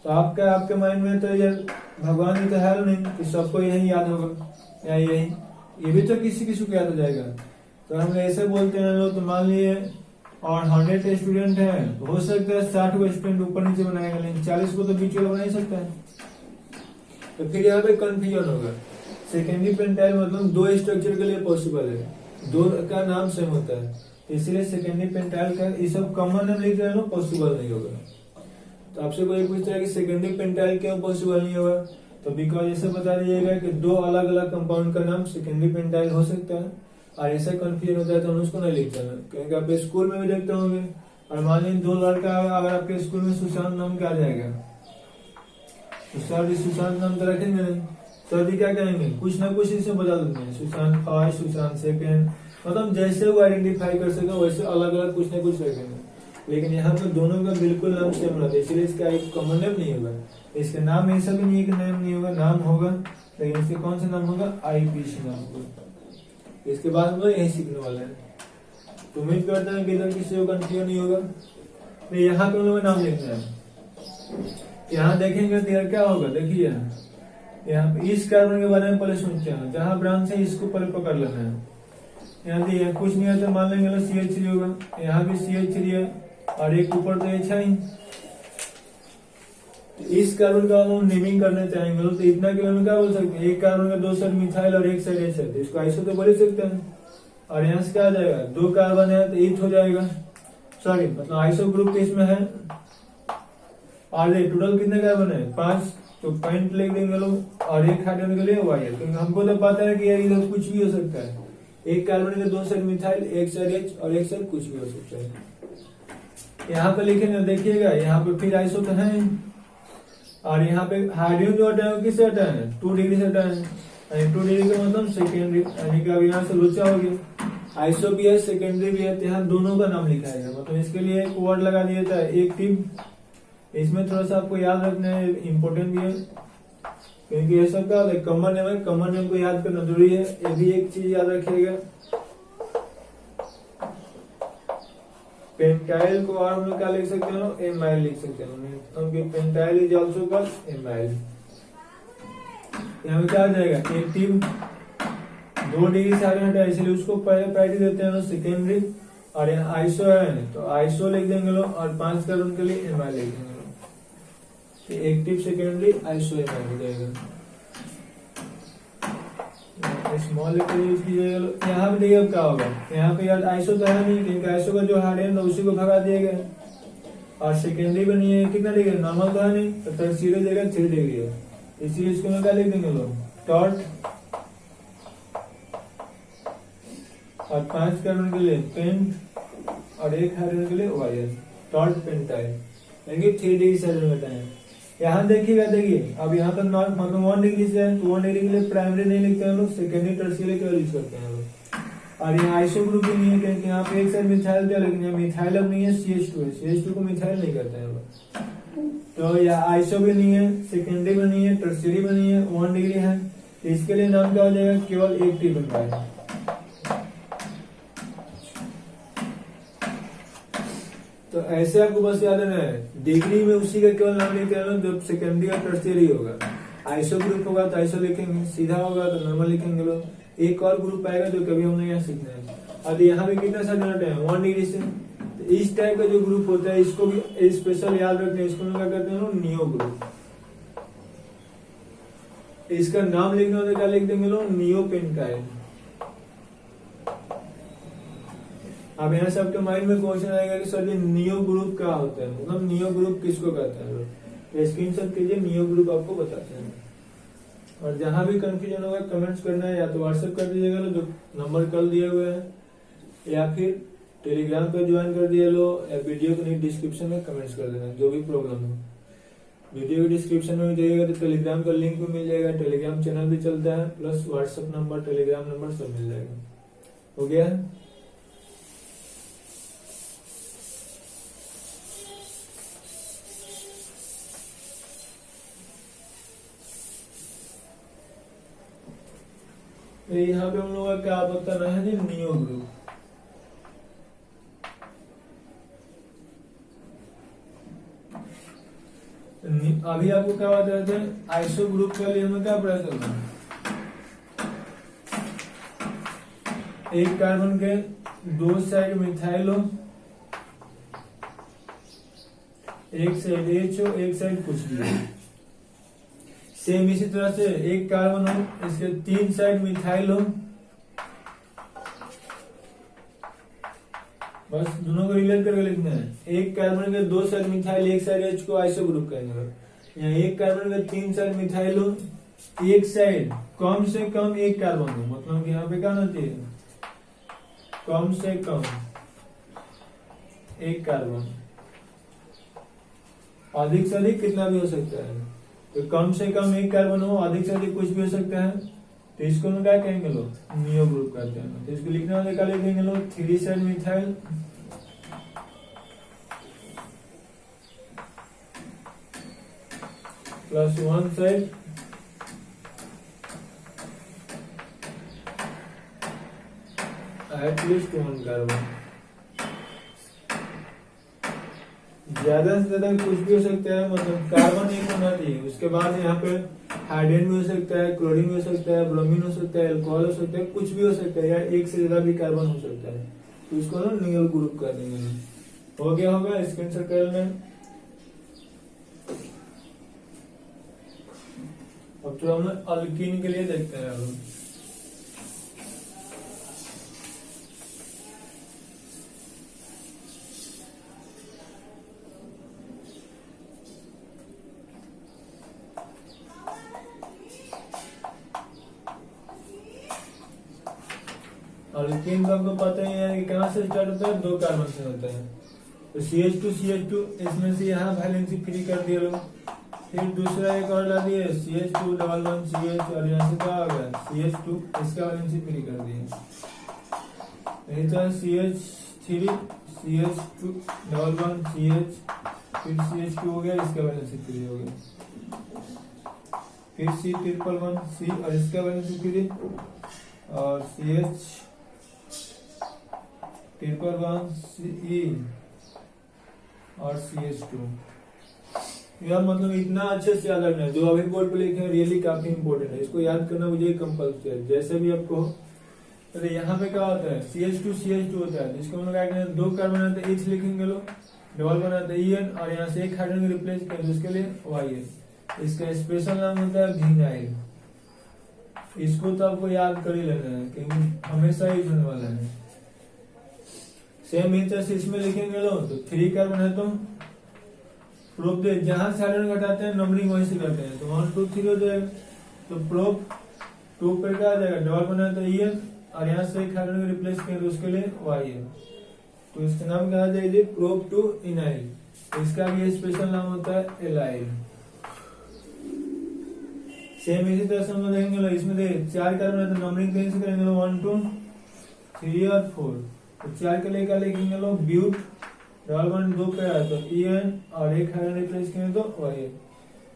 तो आपके माइंड में तो यार भगवान जी तो है नहीं कि सबको यही याद होगा या यही, ये भी तो किसी किसी को याद हो जाएगा। तो हम ऐसे बोलते हैं लोग, तो मान लिए और 100 स्टूडेंट है, हो सकता है 60 को स्टूडेंट ऊपर नीचे बनाएगा, लेकिन 40 को तो बीच में बना ही सकता है। तो फिर यहाँ पे कंफ्यूजन होगा। सेकेंडरी पेंटाइल मतलब दो स्ट्रक्चर के लिए पॉसिबल है, दो का नाम सेम होता है, इसलिए सेकेंडरी पेंटाइल का ये सब कॉमन नाम लिख देना पॉसिबल नहीं होगा। तो आपसे कोई पूछता है कि सेकेंडरी पेंटाइल क्यों पॉसिबल नहीं होगा, तो बिकॉज ऐसे बता दीजिएगा कि दो अलग अलग कंपाउंड का नाम सेकेंडरी पेंटाइल हो सकता है, और ऐसा कंफ्यूजन होता है तो हम उसको नहीं लिखते हैं, क्योंकि आप स्कूल में भी देखते होंगे। और मान लीजिए दो लड़का अगर आपके स्कूल में सुशांत नाम क्या आ जाएगा, तो सर जी सुशांत नाम तो रखेंगे नहीं, सर जी क्या करेंगे, कुछ ना कुछ इसे बता देते हैं, सुशांत फर्स्ट, सुशांत सेकेंड, मतलब जैसे वो आइडेंटिफाई कर सके वैसे अलग अलग कुछ ना कुछ रखेंगे। लेकिन यहाँ पे दोनों का बिल्कुल नाम सेम रहता है, इसलिए इसका एक कॉमन नेम नहीं होगा। इसके नाम ऐसा भी नहीं है कि नाम नहीं होगा, नाम होगा, लेकिन इसके कौन सा नाम होगा, IPC नाम होगा। इसके बाद हम लोग यही सीखने वाले हैं, तो उम्मीद करते हैं कि इधर किसी को कंफ्यूजन नहीं होगा। तो यहाँ पे हम लोग नाम लिखना है, यहाँ देखेंगे तो यार क्या होगा, देखिए यहाँ पे इस कार्बन के बारे में पहले सोचते हैं, जहाँ ब्रांच है इसको पहले पकड़ लेना है। यहाँ देखिए कुछ नहीं है तो मान लेंगे CH3 होगा, यहाँ भी CH3 है, और एक ऊपर तो H है। तो इस कार्बन का हम नेमिंग करना चाहेंगे तो इतना के हम क्या बोल सकते हैं, एक कार्बन का दो साइड मिथाइल और एक साइड H है, तो इसको आइसो तो बोल ही सकते हैं। और यहाँ से क्या आ जाएगा, दो कार्बन है तो ईथ हो जाएगा, सॉरी मतलब आइसो ग्रुप तो इसमें है। और ये टोटल कितने कार्बन है, 5, तो पॉइंट लिख देंगे लोग, और एक हाइड्रोजन के लिए वाई, क्योंकि हमको तो पता है कि यार इधर कुछ भी हो सकता है, एक कार्बन के दो साइड मिथाइल, एक साइड H और एक साइड कुछ भी हो सकता है। यहाँ पे लिखेंगे देखिएगा, यहाँ पे फिर आइसो तो है, और यहाँ पे हाइड्रोजन जो हटाए किससे हटाए हैं, 2 डिग्री से हटाए हैं, 2 डिग्री का मतलब सेकेंडरी, यानी कि अब यहाँ से लोचा हो गया, आइसो भी है सेकेंडरी भी है, तो यहाँ दोनों का नाम लिखा है, मतलब इसके लिए एक वर्ड लगा दिया था एक्टिव। इसमें थोड़ा सा आपको याद रखना है, इम्पोर्टेंट भी है, क्योंकि ये सब का कॉमन नेम है, कॉमन नेम को याद करना जरूरी है। ये भी एक चीज याद रखिएगा, पेंटाइल को और हम लोग क्या लिख सकते हैं, एमाइल लिख सकते हैं, क्योंकि pentyl is also called amyl. यहाँ में क्या आ जाएगा, एक्टिव 2 डिग्री से आगे हटा, इसलिए उसको पहले प्रायोरिटी देते हैं सेकेंडरी, और यहाँ आइसो है तो आइसो लिख देंगे लोग, और 5 कार्बन के लिए एमाइल लिख देंगे लोग, एक्टिव सेकेंडरी आइसो एमाइल हो जाएगा। स्मॉल लेटर यूज कीजिएगा। यहाँ पे देखिए अब क्या होगा, यहाँ पे यार आइसो तो है नहीं, क्योंकि आइसो का जो हार्ड है उसी को भगा दिया गया, और सेकेंडरी भी नहीं है, कितना डिग्री नॉर्मल तो है नहीं, तो टर्शियरी जगह 3 डिग्री है, इसीलिए इसको में क्या लिख देंगे लोग, टॉट, और 5 कार्बन के लिए पेंट, और एक हाइड्रोजन के लिए वायर, टॉट पेंटाइल, यानी 3 डिग्री से बताए। यहाँ देखिएगा, देखिए अब यहाँ पर मतलब 1 डिग्री से है, तो 1 डिग्री के लिए प्राइमरी नहीं लिखते हैं लोग, सेकेंडरी टर्शियरी केवल यूज करते हैं लोग। और यहाँ आइसो ग्रुप भी नहीं है, क्योंकि यहाँ पे एक साइड मिथाइल था, लेकिन यहाँ मिथाइल अब नहीं है, CH2 है, CH2 को मिथाइल नहीं करते हैं लोग। तो यहाँ आइसो भी नहीं है, सेकेंडरी भी नहीं है, टर्शियरी भी नहीं है, 1 डिग्री है, तो इसके लिए नाम क्या हो जाएगा, केवल एक टी बन पाएगा। तो ऐसे आपको बस याद रहना है, डिग्री में उसी का केवल नाम लिखते हैं जब सेकेंडरी और टर्शियरी होगा। आइसो ग्रुप होगा तो आइसो लिखेंगे, सीधा होगा तो नॉर्मल लिखेंगे लोग। एक और ग्रुप आएगा जो कभी हमने यहाँ सीखना है। अब यहाँ पे कितना सा यूनिट है, 1 डिग्री से, तो इस टाइप का जो ग्रुप होता है इसको भी स्पेशल याद रखते हैं, इसको क्या कहते हैं, नियो ग्रुप। इसका नाम लिखना होता है, क्या लिख देंगे लोग, नियो पेंटाइल। अब यहाँ से आपके माइंड में क्वेश्चन आएगा कि सर ये नियो ग्रुप क्या होता है, मतलब नियो ग्रुप किसको कहते हैं लोग, स्क्रीनशॉट कीजिए, नियो ग्रुप आपको बताते हैं। और जहां भी कंफ्यूजन होगा कमेंट्स करना है, या तो व्हाट्सएप कर दीजिएगा लो, जो नंबर कल दिए हुए हैं, या फिर टेलीग्राम पे ज्वाइन कर दिए लो, या वीडियो को डिस्क्रिप्शन में कमेंट्स कर देना, जो भी प्रॉब्लम हो। वीडियो के डिस्क्रिप्शन में जाइएगा तो टेलीग्राम का लिंक भी मिल जाएगा, टेलीग्राम चैनल भी चलता है, plus WhatsApp number, Telegram number सब मिल जाएगा। हो गया है। यहाँ पे हम लोग का क्या बताना है, नियो ग्रुप। अभी आपको क्या बता रहे थे, आइसो ग्रुप के लिए हमें क्या पता चलना, एक कार्बन के दो साइड मिथाइल हो, एक साइड H हो, एक साइड कुछ भी हो। सेम इसी तरह से एक कार्बन हो, इसके तीन साइड मिथाइल हो, बस दोनों को रिलेट करके लिखना है। एक कार्बन के दो साइड मिथाइल, एक साइड H को आइसो ग्रुप कहेंगे। यहाँ एक कार्बन के तीन साइड मिथाइल हो, एक साइड कम से कम एक कार्बन हो, मतलब कि यहाँ पे क्या होना चाहिए, कम से कम एक कार्बन, अधिक से अधिक कितना भी हो सकता है। तो कम से कम एक कार्बन हो, अधिक से अधिक कुछ भी हो सकता है, तो इसको हम क्या कहेंगे लोग, नियो ग्रुप कहते हैं। तो इसको लिखने वाले क्या लिखेंगे लोग, three side methyl plus one side at least one carbon. ज्यादा से ज्यादा कुछ भी हो सकता है, मतलब कार्बन एक होना चाहिए। उसके बाद यहाँ पे हाइड्रोजन भी हो सकता है, क्लोरीन भी हो सकता है, ब्रोमीन हो सकता है, अल्कोहल हो सकता है, कुछ भी हो सकता है, या एक से ज्यादा भी कार्बन हो सकता है। तो इसको ना नियल ग्रुप कर देंगे। हो गया होगा, स्क्रीन शॉट कर लें। अब तो हम अल्कीन के लिए देखते हैं। अब अल्कीन तो आपको पता ही है कि कहाँ से स्टार्ट होता है, दो कार्बन से होता है। तो CH2 इसमें से यहाँ वैलेंसी फ्री कर दिए लोग। फिर दूसरा एक और ला दिए CH2 डबल वन CH, और यहाँ से क्या हो गया CH2, इसका वैलेंसी फ्री कर दिए। यही तो CH3 CH2 double one CH, फिर CH2 हो गया, इसका वैलेंसी फ्री हो गया। फिर C111C और इसका वैलेंसी फ्री, और CH111CE और CH2। यार मतलब इतना अच्छे से याद रखना है, जो अभी बोर्ड पे लिखे हैं रियली काफी इंपॉर्टेंट है। इसको याद करना मुझे कंपल्सरी है, जैसे भी आपको। तो यहाँ पे क्या होता है, CH2 होता है, जिसको हम लोग क्या करें, दो कार्बन आते हैं H लिखेंगे लोग, डबल बनाते हैं EN, और यहाँ से एक हाइड्रोजन रिप्लेस करें, उसके लिए YN। इसका स्पेशल नाम होता है विनाइल। इसको तो आपको याद कर ही लेना है, क्योंकि हमेशा यूज होने वाला है। सेम इंच इसमें लिखेंगे लोग, तो थ्री कार्बन है तो प्रोप दे, जहां से हाइड्रोजन घटाते हैं नंबरिंग वहीं से करते हैं, तो 1 2 3 हो जाएगा। तो प्रोप 2 पे क्या आ जाएगा, डबल बना तो EN, और यहाँ से एक हाइड्रोजन रिप्लेस करें तो उसके लिए YN। तो इसका नाम क्या आ जाएगी, प्रोप टू इनाइल। इसका भी स्पेशल नाम होता है एलाइल। सेम इसी तरह से हम लोग देखेंगे लोग, इसमें देखिए चार कार्बन है तो नंबरिंग कहीं से करेंगे लोग, 1 2 3 और 4। तो चार के लिए क्या लिखेंगे लोग, ब्यूट, डबल वन दो पे आया तो EN, और एक हाइड्रोजन रिप्लेस करें तो YN।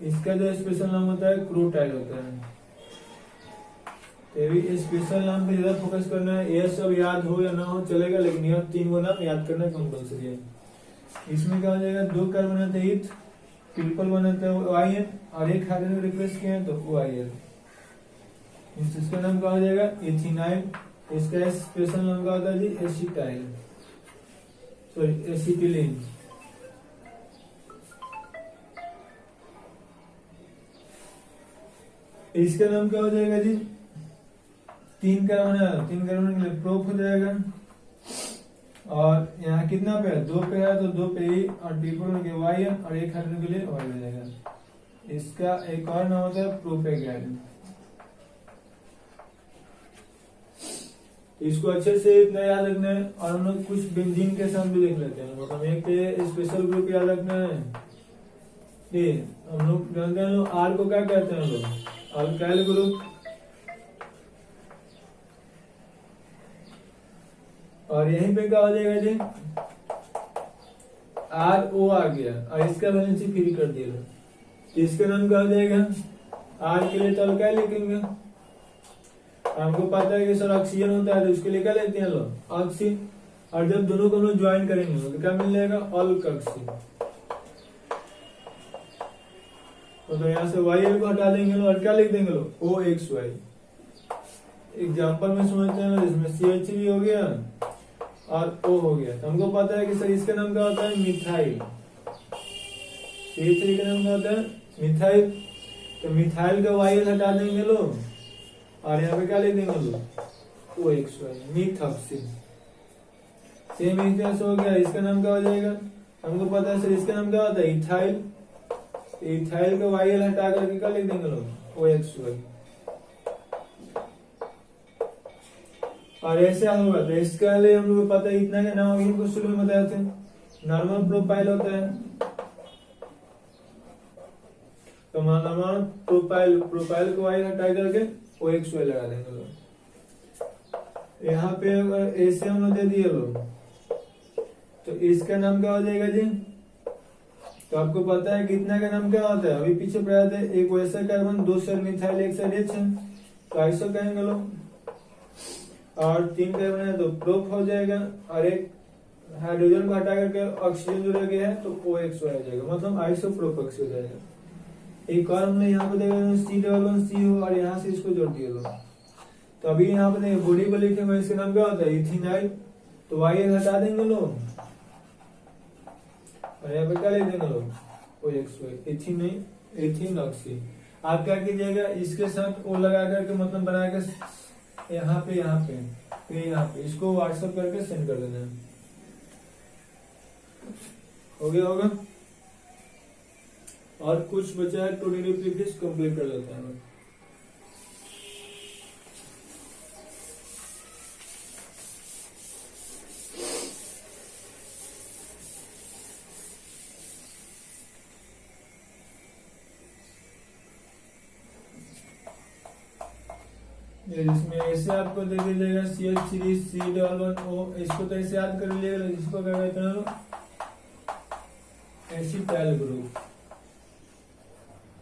इसका जो स्पेशल नाम होता है क्रोटाइल होता है। तो भी स्पेशल नाम पे ज्यादा फोकस करना है। ये सब याद हो या ना हो चलेगा, लेकिन यह तीन गो नाम याद करना कंपल्सरी है। इसमें क्या हो जाएगा, दो कार्बन बनाते हैं ईथ, ट्रिपल बनाते हैं YN, और एक हाइड्रोजन रिप्लेस किया तो YN। इसका नाम क्या हो जाएगा, इथिनाइल। इसका स्पेशल नाम क्या होता है जी, एसिटाइल, सॉरी एसिटिलीन। इसका नाम क्या हो जाएगा जी, तीन कार्बन के लिए प्रोप हो जाएगा, और यहाँ कितना पे है, दो पे है तो दो पे ही, और ट्रिपल के YN, और एक हाइड्रोजन के लिए Y हो जाएगा। इसका एक और नाम होता है प्रोपेगैल। इसको अच्छे से इतना याद रखना है, और हम लोग कुछ बेंजीन के साथ भी देख लेते हैं। मतलब एक स्पेशल ग्रुप याद रखना है, ये हम लोग जानते हैं, आर को क्या कहते हैं हम लोग, अल्काइल ग्रुप। और यहीं पे क्या हो जाएगा जी, RO आ गया, और इसका वैलेंसी फ्री कर दिया, इसका नाम क्या हो जाएगा, आर के लिए तो अल्काइल लिखेंगे। हमको पता है कि सर ऑक्सीजन होता है, तो उसके लिए क्या लेते हैं लोग, ऑक्सी, और जब दोनों को हम लोग ज्वाइन करेंगे तो क्या मिल जाएगा, अल्कोक्सी। तो यहाँ से YL को हटा देंगे लोग और क्या लिख देंगे लोग OXY। एग्जाम्पल में समझते हैं जिसमें CH3 हो गया और O हो गया। तो हमको पता है कि सर इसका नाम क्या होता है मिथाइल। CH3 का नाम क्या होता है मिथाइल। तो मिथाइल का YL हटा देंगे लोग और यहाँ पे क्या लिख देंगे लोग OXY मिथॉक्सिल। सेम इक्वेशन हो गया, इसका नाम क्या हो जाएगा हमको पता है सर इसका नाम क्या होता है इथाइल। इथाइल का YL हटा करके क्या लिख देंगे लोग OXY। और ऐसे होगा तो इसका लिए हम लोग पता है इतना का नाम अभी हमको शुरू में बताए थे नॉर्मल प्रोफाइल होता है। तो नॉर्मल प्रोफाइल को YL हटा करके OXY लगा देंगे लोग। यहाँ पे अगर ऐसे हम लोग दे दिए लोग तो इसका नाम क्या हो जाएगा जी। तो आपको पता है कितना का नाम क्या होता है अभी पीछे पढ़ा थे एक वैसा carbon 2 side methyl 1 side H है तो आइसो कहेंगे लोग। और 3 कार्बन है तो प्रोप हो जाएगा और एक हाइड्रोजन को हटा करके ऑक्सीजन जो रह गया है तो OXY हो जाएगा मतलब आइसोप्रोपॉक्सी हो जाएगा। एक और हमने यहाँ पे देखा C हो और यहाँ से इसको जोड़ दिया लोग। तो अभी यहाँ पे बॉडी पर लिखे हुए इसका नाम क्या होता है इथेनॉल। तो YL हटा देंगे लोग और यहाँ पे क्या लिख देंगे लोग OXY एथिनॉक्सी। आप क्या कीजिएगा इसके साथ O लगा करके मतलब बना के यहाँ पे इसको व्हाट्सएप करके सेंड कर देना है। हो गया होगा। और कुछ बचा है टू डिग्री प्रीफिक्स कंप्लीट कर लेते हैं। जिसमें ऐसे आपको दे दीजिएगा CH3 C11O इसको तो ऐसे याद कर लीजिएगा जिसको क्या कहते हैं एसिटाइल ग्रुप।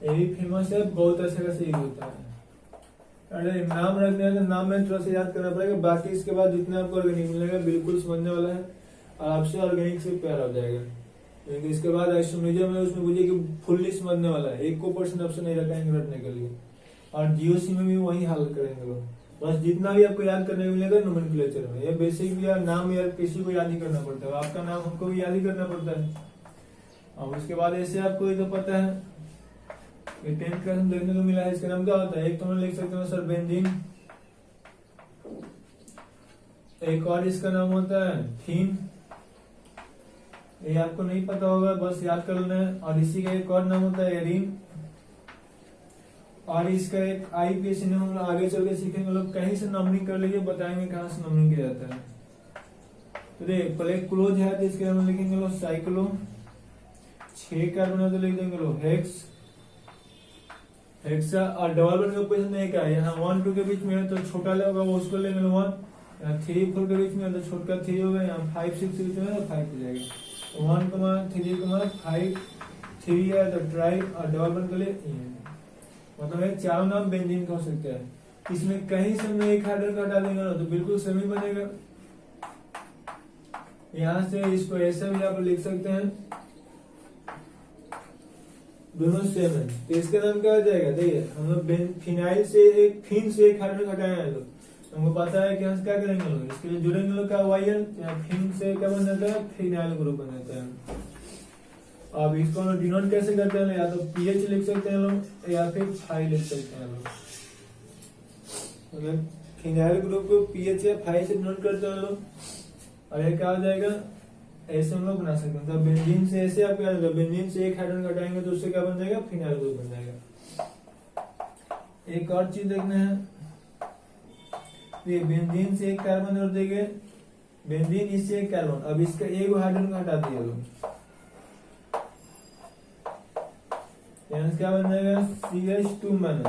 ये भी फेमस है बहुत अच्छा खासा यूज होता है। अरे नाम रखने का नाम में थोड़ा सा याद करना पड़ेगा बाकी इसके बाद जितना आपको ऑर्गेनिक मिलेगा बिल्कुल समझने वाला है और आपसे ऑर्गेनिक से प्यार हो जाएगा। क्योंकि इसके बाद आइसोमेरिज्म है उसमें बुझिए कि फुल्ली समझने वाला है 1% ऑप्शन नहीं रखा है रटने के लिए। और जीओसी में भी वही हल करेंगे लोग। बस जितना भी आपको याद करने को मिलेगा नोमेनक्लेचर में ये बेसिक यार नाम यार किसी को याद ही करना पड़ता है आपका नाम हमको भी याद ही करना पड़ता है। और उसके बाद ऐसे आपको ये तो पता है ये 10th क्लास में देखने को मिला है इसका नाम क्या होता है। एक तो मैं लिख सकते हो सर बेंजीन। एक और इसका नाम होता है थीन। ये आपको नहीं पता होगा बस याद कर लेना है। और इसी का एक और नाम होता है एरीन। और इसका एक IPS ने हम आगे चल के सीखेंगे लोग कहीं से नंबरिंग कर लीजिए बताएंगे कहाँ से नंबरिंग किया जाता है। तो देख पहले क्लोज है तो इसके हम लिखेंगे लोग साइक्लो। 6 कार्बन तो लिख देंगे लोग हेक्सा। और डबल बॉन्ड का पोजीशन नहीं का यहाँ 1 2 के बीच में है तो छोटा होगा वो उसको लेंगे 1। यहाँ 3 4 के बीच में है तो छोटका 3 होगा। यहाँ 5 6 के बीच में है तो 5 हो जाएगा। 1 3 5 3 है तो ट्राई और डबल बॉन्ड के लिए मतलब एक चारों नाम बेंजीन का हो सकता है। इसमें कहीं से हमने एक हाइड्रोजन का हटा देंगे ना तो बिल्कुल सेम ही बनेगा। यहाँ से इसको ऐसे भी आप लिख सकते हैं दोनों सेम है तो इसका नाम क्या हो जाएगा। देखिए हम लोग फिनाइल से एक फिन से एक हाइड्रोजन हटाए हैं लोग हमको पता है कि हम क्या करेंगे लोग इसके लिए जुड़ेंगे लोग का YL फिन से क्या बन जाता है फिनाइल ग्रुप बन जाता है। अब इसको हम डिनोट कैसे करते हैं या तो पीएच लिख सकते हैं लोग या फिर फाइव लिख सकते हैं लोग। मतलब फिनाइल ग्रुप को पीएच या फाइव से डिनोट करते हैं लोग। और ये क्या हो जाएगा ऐसे हम लोग बना सकते हैं। तो बेंजीन से ऐसे आप क्या करेंगे बेंजीन से एक हाइड्रोजन घटाएंगे तो उससे क्या बन जाएगा फिनाइल ग्रुप बन जाएगा। एक और चीज देखना है ये बेंजीन से एक कार्बन जोड़ देंगे बेंजीन इससे एक कार्बन। अब इसका एक हाइड्रोजन हटा दिया लोग क्या बन जाएगा CH2 माइनस।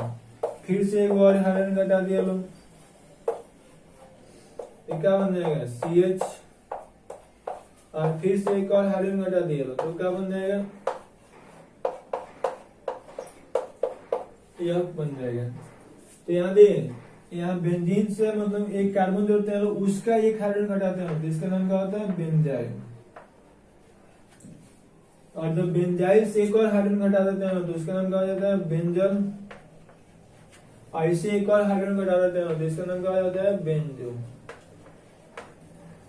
फिर से एक और हाइड्रोजन घटा दिया लोग ये क्या बन जाएगा CH और फिर से एक और हाइड्रोजन घटा दिया लोग तो क्या बन जाएगा यह बन जाएगा। तो यहाँ दे यहाँ बेंजीन से मतलब एक कार्बन जोड़ते हैं लोग उसका एक हाइड्रोजन घटाते हैं तो इसका नाम क्या होता है बेंजाइम। और जब बेंजाइल से एक और हाइड्रोजन घटा देते हैं तो उसका नाम क्या हो जाता है बेंजल। और इससे एक और हाइड्रोजन घटा देते हैं तो इसका नाम क्या हो जाता है बेंजो।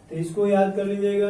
तो इसको याद कर लीजिएगा।